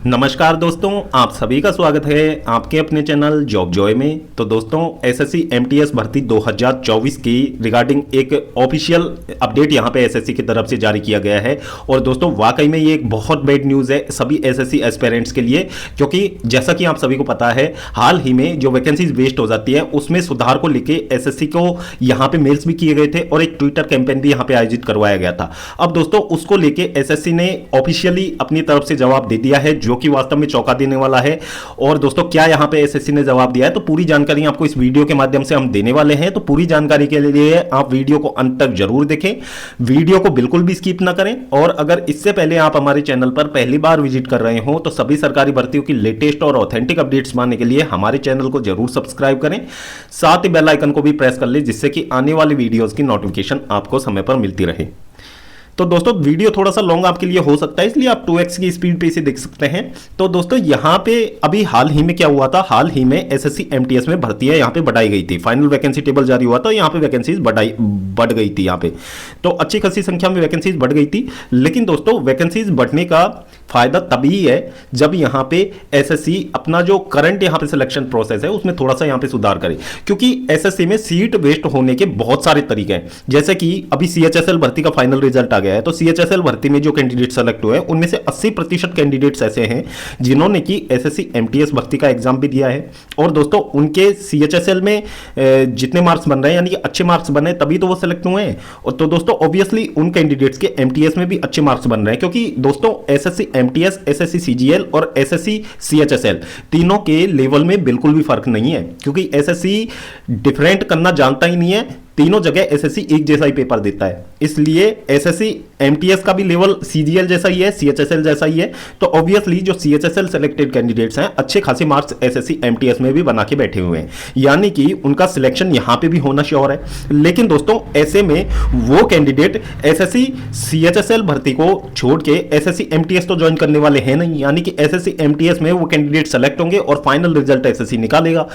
नमस्कार दोस्तों, आप सभी का स्वागत है आपके अपने चैनल जॉब जॉय में। तो दोस्तों, एसएससी एमटीएस भर्ती 2024 की रिगार्डिंग एक ऑफिशियल अपडेट यहां पे एसएससी की तरफ से जारी किया गया है। और दोस्तों, वाकई में ये एक बहुत बैड न्यूज़ है सभी एसएससी एस्पिरेंट्स के लिए, क्योंकि जैसा कि आप सभी को पता है, हाल ही में जो वैकेंसीज वेस्ट हो जाती है उसमें सुधार को लेकर एसएससी को यहाँ पे मेल्स भी किए गए थे और एक ट्विटर कैंपेन भी यहाँ पे आयोजित करवाया गया था। अब दोस्तों, उसको लेकर एसएससी ने ऑफिशियली अपनी तरफ से जवाब दे दिया है, जो कि वास्तव में चौंका देने वाला है। और दोस्तों, क्या यहां पे एसएससी ने जवाब दिया है, तो पूरी जानकारी आपको इस वीडियो के माध्यम से हम देने वाले हैं। तो पूरी जानकारी के लिए आप वीडियो को अंत तक जरूर देखें, वीडियो को बिल्कुल भी स्किप ना करें। और अगर इससे पहले आप हमारे चैनल पर पहली बार विजिट कर रहे हो तो सभी सरकारी भर्तियों की लेटेस्ट और ऑथेंटिक अपडेट्स पाने के लिए हमारे चैनल को जरूर सब्सक्राइब करें, साथ ही बेल आइकन को भी प्रेस कर ले, जिससे कि आने वाली वीडियोस की नोटिफिकेशन आपको समय पर मिलती रहे। तो दोस्तों, वीडियो थोड़ा सा लॉन्ग आपके लिए हो सकता है, इसलिए आप 2x की स्पीड पे इसे देख सकते हैं। तो दोस्तों, यहाँ पे अभी हाल ही में क्या हुआ था, हाल ही में एसएससी एमटीएस में भर्तियां यहाँ पे बढ़ाई गई थी। फाइनल वैकेंसी टेबल जारी हुआ था, यहाँ पे वैकेंसीज बढ़ गई थी। यहाँ पे तो अच्छी खासी संख्या में वैकेंसीज बढ़ गई थी। लेकिन दोस्तों, वैकेंसीज बढ़ने का फायदा तभी है जब यहाँ पे एसएससी अपना जो करंट यहाँ पे सिलेक्शन प्रोसेस है उसमें थोड़ा सा यहाँ पे सुधार करे, क्योंकि एसएससी में सीट वेस्ट होने के बहुत सारे तरीके हैं। जैसे कि अभी सीएचएसएल भर्ती का फाइनल रिजल्ट आ गया है, तो सीएचएसएल भर्ती में जो कैंडिडेट सेलेक्ट हुए हैं उनमें से 80% कैंडिडेट्स ऐसे हैं जिन्होंने की एसएससी एमटीएस भर्ती का एग्जाम भी दिया है। और दोस्तों, उनके सीएचएसएल में जितने मार्क्स बन रहे हैं, यानी कि अच्छे मार्क्स बने तभी तो वो सेलेक्ट हुए हैं। और तो दोस्तों, ऑब्वियसली उन कैंडिडेट्स के एमटीएस में भी अच्छे मार्क्स बन रहे हैं, क्योंकि दोस्तों एसएससी एमटीएस, एसएससी सीजीएल और एसएससी सीएचएसएल तीनों के लेवल में बिल्कुल भी फर्क नहीं है, क्योंकि एसएससी डिफरेंट करना जानता ही नहीं है। तीनों जगह एसएससी एक जैसा ही पेपर देता है, इसलिए एसएससी एमटीएस का भी लेवल सीजीएल जैसा ही है, सीएचएसएल जैसा ही है। तो ऑब्वियसली जो सीएचएसएल सेलेक्टेड कैंडिडेट्स हैं, अच्छे खासे मार्क्स एसएससी एमटीएस में भी बना के बैठे हुए हैं, यानी कि उनका सिलेक्शन यहां पे भी होना श्योर है। लेकिन दोस्तों, ऐसे में वो कैंडिडेट एसएससी सीएचएसएल भर्ती को छोड़ के एसएससी एमटीएस तो ज्वाइन करने वाले हैं नहीं, यानी कि एसएससी एमटीएस में वो कैंडिडेट सेलेक्ट होंगे और फाइनल रिजल्ट एसएससी निकालेगा,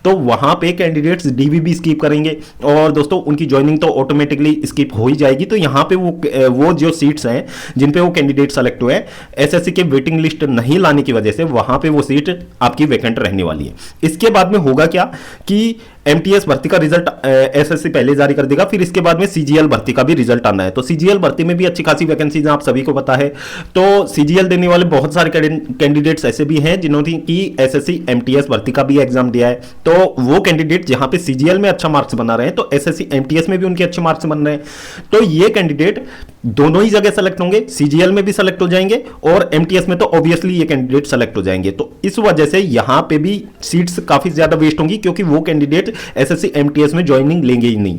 तो वहां पे कैंडिडेट्स डीवीबी स्किप करेंगे और दोस्तों उनकी ज्वाइनिंग तो ऑटोमेटिकली स्किप हो ही जाएगी। तो यहां पे वो जो सीट्स हैं जिन पे वो कैंडिडेट सेलेक्ट हुए हैं, एसएससी के वेटिंग लिस्ट नहीं लाने की वजह से वहां पे वो सीट आपकी वैकेंट रहने वाली है। इसके बाद में होगा क्या कि एमटीएस भर्ती का रिजल्ट एसएससी पहले जारी कर देगा, फिर इसके बाद में सीजीएल भर्ती का भी रिजल्ट आना है। तो सीजीएल भर्ती में भी अच्छी खासी वैकेंसीज आप सभी को पता है। तो सीजीएल देने वाले बहुत सारे कैंडिडेट्स ऐसे भी हैं जिन्होंने की एसएससी एमटीएस भर्ती का भी एग्जाम दिया है। तो वो कैंडिडेट जहां पे सीजीएल में अच्छा मार्क्स बना रहे हैं, तो एसएससी एमटीएस में भी उनके अच्छे मार्क्स बन रहे हैं। तो ये कैंडिडेट दोनों ही जगह सेलेक्ट होंगे, सीजीएल में भी सेलेक्ट हो जाएंगे और एमटीएस में तो ऑब्वियसली ये कैंडिडेट सेलेक्ट हो जाएंगे। तो इस वजह से यहां पे भी सीट्स काफी ज्यादा वेस्ट होंगी, क्योंकि वो कैंडिडेट एसएससी एमटीएस में ज्वाइनिंग लेंगे ही नहीं,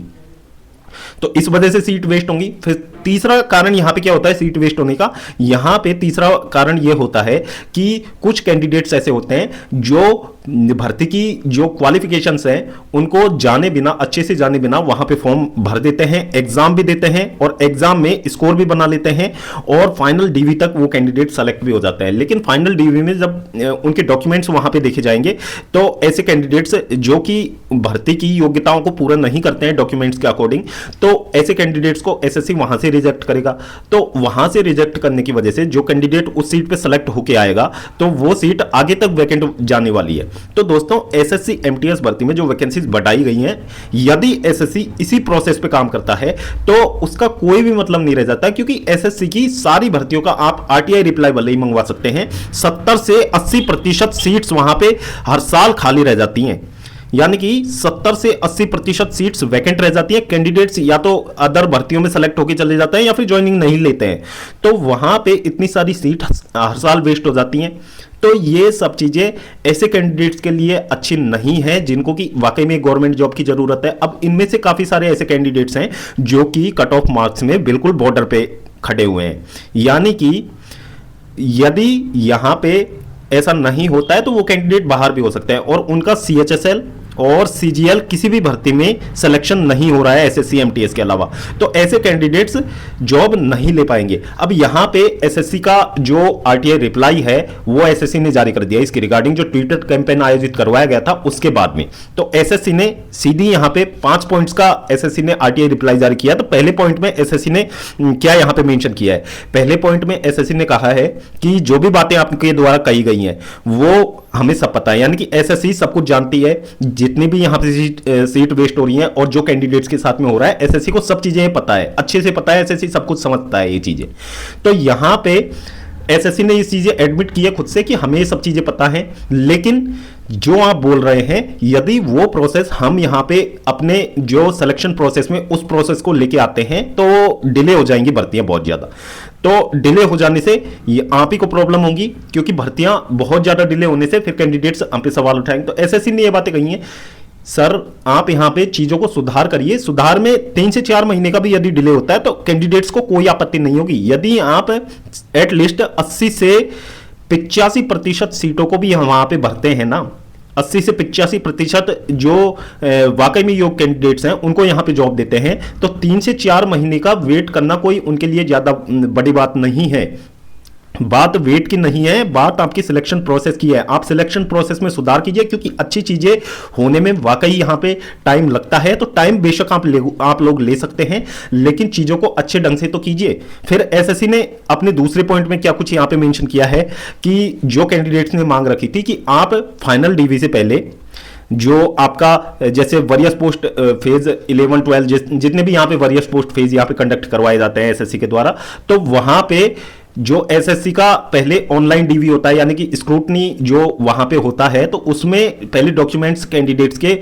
तो इस वजह से सीट वेस्ट होंगी। फिर तीसरा कारण यहां पे क्या होता है सीट वेस्ट होने का, यहां पे तीसरा कारण यह होता है कि कुछ कैंडिडेट्स ऐसे होते हैं जो भर्ती की जो क्वालिफिकेशंस हैं उनको जाने बिना, अच्छे से जाने बिना वहां पे फॉर्म भर देते हैं, एग्जाम भी देते हैं और एग्जाम में स्कोर भी बना लेते हैं और फाइनल डीवी तक वो कैंडिडेट सेलेक्ट भी हो जाते हैं। लेकिन फाइनल डीवी में जब उनके डॉक्यूमेंट्स वहां पे देखे जाएंगे, तो ऐसे कैंडिडेट्स जो कि भर्ती की योग्यताओं को पूरा नहीं करते हैं डॉक्यूमेंट्स के अकॉर्डिंग, तो ऐसे कैंडिडेट्स को एसएससी वहां से रिजेक्ट करेगा। तो वहां से रिजेक्ट करने की वजह से जो कैंडिडेट उस सीट पे सेलेक्ट होके आएगा, तो वो सीट आगे तक वैकेंट जाने वाली है। तो दोस्तों, एसएससी एमटीएस भर्ती में जो वैकेंसीज बढ़ाई गई हैं, यदि एसएससी इसी प्रोसेस पे काम करता है तो उसका कोई भी मतलब नहीं रह जाता, क्योंकि एसएससी की सारी भर्तियों का आप आरटीआई रिप्लाई भले ही मंगवा सकते हैं, 70 से 80% सीट्स वहां पे हर साल खाली रह जाती हैं, यानी कि 70 से 80% सीट्स वैकेंट रह जाती है। कैंडिडेट्स या तो अदर भर्तियों में सेलेक्ट होकर चले जाते हैं या फिर ज्वाइनिंग नहीं लेते हैं, तो वहां पे इतनी सारी सीट हर साल वेस्ट हो जाती हैं। तो ये सब चीजें ऐसे कैंडिडेट्स के लिए अच्छी नहीं है जिनको कि वाकई में गवर्नमेंट जॉब की जरूरत है। अब इनमें से काफी सारे ऐसे कैंडिडेट्स हैं जो कि कट ऑफ मार्क्स में बिल्कुल बॉर्डर पे खड़े हुए हैं, यानी कि यदि यहां पे ऐसा नहीं होता है तो वो कैंडिडेट बाहर भी हो सकते हैं और उनका सीएचएसएल और सीजीएल किसी भी भर्ती में सिलेक्शन नहीं हो रहा है एसएससी एमटीएस के अलावा, तो ऐसे कैंडिडेट्स जॉब नहीं ले पाएंगे। अब यहां पे एसएससी का जो आरटीआई रिप्लाई है वो एसएससी ने जारी कर दिया इसके रिगार्डिंग जो ट्विटर कैंपेन आयोजित करवाया गया था उसके बाद में। तो एसएससी ने सीधी यहां पे 5 पॉइंट्स का एसएससी ने आरटीआई रिप्लाई जारी किया। तो पहले पॉइंट में एसएससी ने क्या यहां पे मेंशन किया है, पहले पॉइंट में एसएससी ने कहा है कि जो भी बातें आपके द्वारा कही गई हैं वो हमें सब पता है, यानी कि एसएससी सब कुछ जानती है, जितनी भी यहां पे सीट वेस्ट हो रही हैं और जो कैंडिडेट्स के साथ में हो रहा है एसएससी को सब चीजें पता है, अच्छे से पता है, एसएससी सब कुछ समझता है ये चीजें। तो यहां पे एसएससी ने ये चीजें एडमिट की है खुद से कि हमें ये सब चीजें पता है, लेकिन जो आप बोल रहे हैं यदि वो प्रोसेस हम यहां पे अपने जो सिलेक्शन प्रोसेस में उस प्रोसेस को लेके आते हैं तो डिले हो जाएंगी भर्तियां बहुत ज्यादा। तो डिले हो जाने से ये आप ही को प्रॉब्लम होगी, क्योंकि भर्तियां बहुत ज्यादा डिले होने से फिर कैंडिडेट्स हम पे सवाल उठाएंगे। तो एसएससी ने ये बातें कही हैं, सर आप यहां पे चीजों को सुधार करिए, सुधार में 3 से 4 महीने का भी यदि डिले होता है तो कैंडिडेट्स को कोई आपत्ति नहीं होगी। यदि आप एटलीस्ट 80 से 85% सीटों को भी वहां पे भरते हैं ना, 80 से 85% जो वाकई में योग्य कैंडिडेट्स हैं उनको यहां पे जॉब देते हैं, तो 3 से 4 महीने का वेट करना कोई उनके लिए ज्यादा बड़ी बात नहीं है। बात वेट की नहीं है, बात आपकी सिलेक्शन प्रोसेस की है। आप सिलेक्शन प्रोसेस में सुधार कीजिए, क्योंकि अच्छी चीजें होने में वाकई यहां पे टाइम लगता है। तो टाइम बेशक आप लोग ले सकते हैं, लेकिन चीजों को अच्छे ढंग से तो कीजिए। फिर एसएससी ने अपने दूसरे पॉइंट में क्या कुछ यहां पे मेंशन किया है कि जो कैंडिडेट्स ने मांग रखी थी कि आप फाइनल डीवी से पहले जो आपका जैसे वरियस पोस्ट फेज 11 12 जितने भी यहां पे वरियस पोस्ट फेज यहां पे कंडक्ट करवाए जाते हैं एसएससी के द्वारा, तो वहां पे जो एसएससी का पहले ऑनलाइन डीवी होता है, यानी कि स्क्रूटनी जो वहां पे होता है, तो उसमें पहले डॉक्यूमेंट्स कैंडिडेट्स के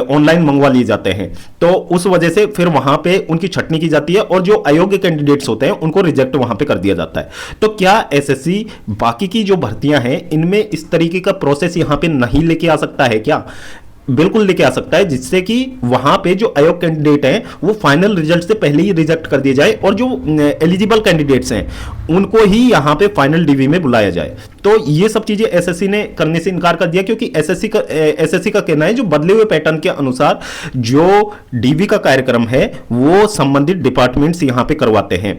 ऑनलाइन मंगवा लिए जाते हैं। तो उस वजह से फिर वहां पे उनकी छटनी की जाती है और जो अयोग्य कैंडिडेट्स होते हैं उनको रिजेक्ट वहां पे कर दिया जाता है। तो क्या एसएससी बाकी की जो भर्तियां हैं इनमें इस तरीके का प्रोसेस यहां पे नहीं लेके आ सकता है क्या? बिल्कुल लेके आ सकता है, जिससे कि वहां पे जो अयोग्य कैंडिडेट हैं वो फाइनल रिजल्ट से पहले ही रिजेक्ट कर दिए जाए और जो एलिजिबल कैंडिडेट्स हैं उनको ही यहां पे फाइनल डीवी में बुलाया जाए। तो ये सब चीजें एसएससी ने करने से इनकार कर दिया, क्योंकि एसएससी का कहना है जो बदले हुए पैटर्न के अनुसार जो डीवी का कार्यक्रम है वो संबंधित डिपार्टमेंट्स यहां पे करवाते हैं।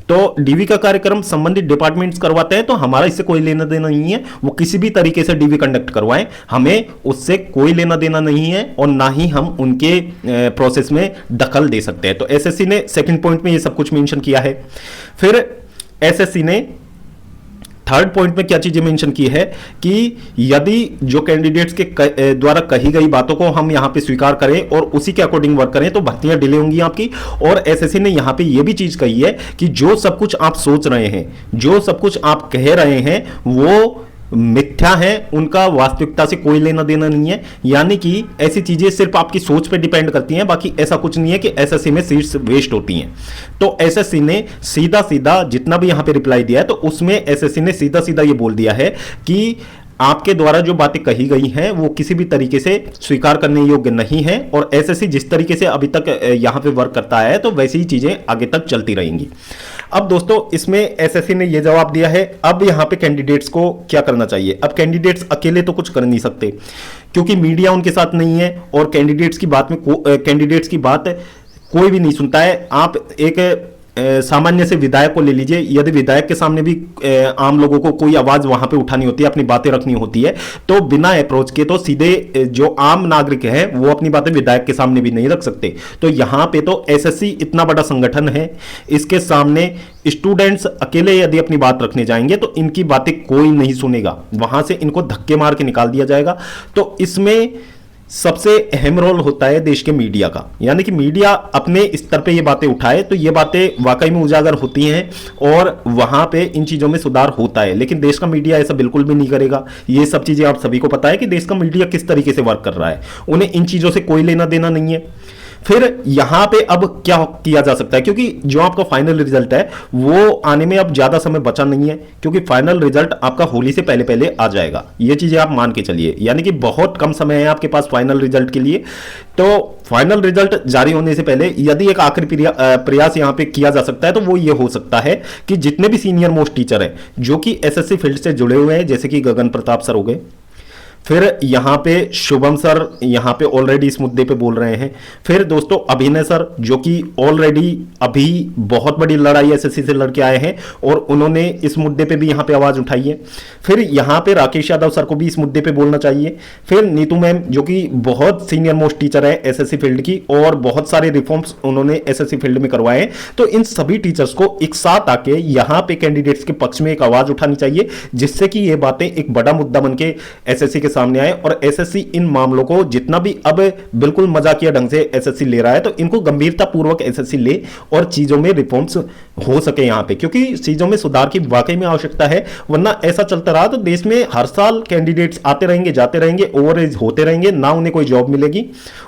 तो डीवी का कार्यक्रम संबंधित डिपार्टमेंट्स करवाते हैं, तो हमारा इससे कोई लेना देना नहीं है। वो किसी भी तरीके से डीवी कंडक्ट करवाएं, हमें उससे कोई लेना देना नहीं है और ना ही हम उनके प्रोसेस में दखल दे सकते हैं। तो एसएससी ने सेकंड पॉइंट में ये सब कुछ मेंशन किया है। फिर एसएससी ने थर्ड पॉइंट में क्या चीजें मेंशन की है कि यदि जो कैंडिडेट्स के द्वारा कही गई बातों को हम यहां पे स्वीकार करें और उसी के अकॉर्डिंग वर्क करें तो भर्तियां डिले होंगी आपकी। और एसएससी ने यहां पे ये भी चीज कही है कि जो सब कुछ आप सोच रहे हैं, जो सब कुछ आप कह रहे हैं वो मिथ्या है, उनका वास्तविकता से कोई लेना देना नहीं है। यानी कि ऐसी चीजें सिर्फ आपकी सोच पे डिपेंड करती हैं, बाकी ऐसा कुछ नहीं है कि एसएससी में सीट्स वेस्ट होती हैं। तो एसएससी ने सीधा सीधा जितना भी यहां पे रिप्लाई दिया है तो उसमें एसएससी ने सीधा सीधा ये बोल दिया है कि आपके द्वारा जो बातें कही गई हैं वो किसी भी तरीके से स्वीकार करने योग्य नहीं है और एसएससी जिस तरीके से अभी तक यहां पे वर्क करता है तो वैसी ही चीजें आगे तक चलती रहेंगी। अब दोस्तों इसमें एसएससी ने ये जवाब दिया है। अब यहां पे कैंडिडेट्स को क्या करना चाहिए? अब कैंडिडेट्स अकेले तो कुछ कर नहीं सकते, क्योंकि मीडिया उनके साथ नहीं है और कैंडिडेट्स की बात कोई भी नहीं सुनता है। आप एक सामान्य से विधायक को ले लीजिए, यदि विधायक के सामने भी आम लोगों को कोई आवाज वहां पे उठानी होती है, अपनी बातें रखनी होती है, तो बिना अप्रोच के तो सीधे जो आम नागरिक है वो अपनी बातें विधायक के सामने भी नहीं रख सकते। तो यहां पे तो एसएससी इतना बड़ा संगठन है, इसके सामने स्टूडेंट्स अकेले यदि अपनी बात रखने जाएंगे तो इनकी बातें कोई नहीं सुनेगा, वहां से इनको धक्के मार के निकाल दिया जाएगा। तो इसमें सबसे अहम रोल होता है देश के मीडिया का, यानी कि मीडिया अपने स्तर पे ये बातें उठाए तो ये बातें वाकई में उजागर होती हैं और वहां पे इन चीजों में सुधार होता है। लेकिन देश का मीडिया ऐसा बिल्कुल भी नहीं करेगा। ये सब चीजें आप सभी को पता है कि देश का मीडिया किस तरीके से वर्क कर रहा है, उन्हें इन चीजों से कोई लेना देना नहीं है। फिर यहां पे अब क्या किया जा सकता है, क्योंकि जो आपका फाइनल रिजल्ट है वो आने में अब ज्यादा समय बचा नहीं है, क्योंकि फाइनल रिजल्ट आपका होली से पहले पहले आ जाएगा। ये चीजें आप मान के चलिए, यानी कि बहुत कम समय है आपके पास फाइनल रिजल्ट के लिए। तो फाइनल रिजल्ट जारी होने से पहले यदि एक आखिरी प्रयास यहां पे किया जा सकता है तो वो ये हो सकता है कि जितने भी सीनियर मोस्ट टीचर हैं जो कि एसएससी फील्ड से जुड़े हुए हैं, जैसे कि गगन प्रताप सर हो गए, फिर यहाँ पे शुभम सर यहाँ पे ऑलरेडी इस मुद्दे पे बोल रहे हैं। फिर दोस्तों अभिनय सर जो कि ऑलरेडी अभी बहुत बड़ी लड़ाई एसएससी से लड़के आए हैं और उन्होंने इस मुद्दे पे भी यहाँ पे आवाज उठाई है। फिर यहाँ पे राकेश यादव सर को भी इस मुद्दे पे बोलना चाहिए। फिर नीतू मैम जो कि बहुत सीनियर मोस्ट टीचर है एसएससी फील्ड की और बहुत सारे रिफॉर्म्स उन्होंने एसएससी फील्ड में करवाए हैं। तो इन सभी टीचर्स को एक साथ आके यहाँ पे कैंडिडेट्स के पक्ष में एक आवाज उठानी चाहिए, जिससे कि ये बातें एक बड़ा मुद्दा बन के एसएससी के सामने आए और एसएससी इन मामलों को जितना भी अब बिल्कुल मजाकिया ढंग से एसएससी ले रहा है तो इनको गंभीरता पूर्वक एसएससी ले और चीजों में रिफॉर्म्स हो सके यहाँ पे, क्योंकि चीजों में सुधार की वाकई में आवश्यकता है। वरना ऐसा चलता रहा तो देश में हर साल कैंडिडेट्स आते रहेंगे, जाते रहेंगे, ओवर एज होते रहेंगे, ना उन्हें कोई जॉब मिलेगी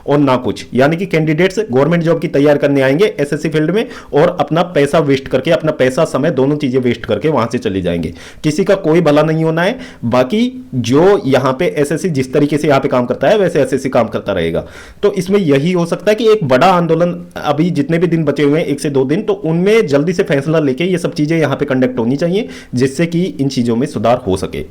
और ना कुछ। यानी कि कैंडिडेट्स गवर्नमेंट जॉब की तैयारी करने आएंगे एसएससी फील्ड में और अपना पैसा वेस्ट करके, अपना पैसा समय दोनों चीजें वेस्ट करके वहां से चले जाएंगे। किसी का कोई भला नहीं होना है। बाकी जो यहाँ पे एसएससी जिस तरीके से यहाँ पे काम करता है वैसे एसएससी काम करता रहेगा। तो इसमें यही हो सकता है कि एक बड़ा आंदोलन अभी जितने भी दिन बचे हुए हैं 1 से 2 दिन, तो उनमें जल्दी से फैसला लेके ये सब चीजें यहाँ पे कंडक्ट होनी चाहिए, जिससे कि इन चीजों में सुधार हो सके।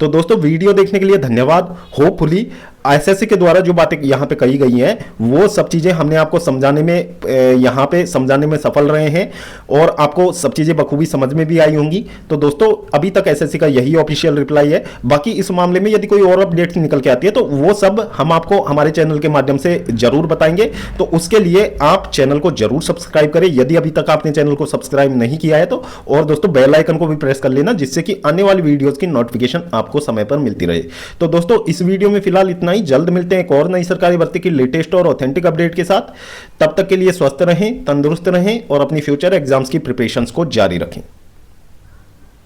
तो दोस्तों वीडियो देखने के लिए धन्यवाद। होपफुली एसएससी के द्वारा जो बातें यहाँ पे कही गई हैं वो सब चीजें हमने आपको समझाने में यहाँ पे समझाने में सफल रहे हैं और आपको सब चीजें बखूबी समझ में भी आई होंगी। तो दोस्तों अभी तक एसएससी का यही ऑफिशियल रिप्लाई है। बाकी इस मामले में यदि कोई और अपडेट निकल के आती है तो वो सब हम आपको हमारे चैनल के माध्यम से जरूर बताएंगे। तो उसके लिए आप चैनल को जरूर सब्सक्राइब करें यदि अभी तक आपने चैनल को सब्सक्राइब नहीं किया है तो, और दोस्तों बेल आइकन को भी प्रेस कर लेना, जिससे कि आने वाली वीडियोज की नोटिफिकेशन आपको समय पर मिलती रहे। तो दोस्तों इस वीडियो में फिलहाल इतना ही। जल्द मिलते हैं एक और नई सरकारी भर्ती की लेटेस्ट और ऑथेंटिक अपडेट के साथ। तब तक के लिए स्वस्थ रहें, तंदुरुस्त रहें और अपनी फ्यूचर एग्जाम्स की प्रिपरेशंस को जारी रखें।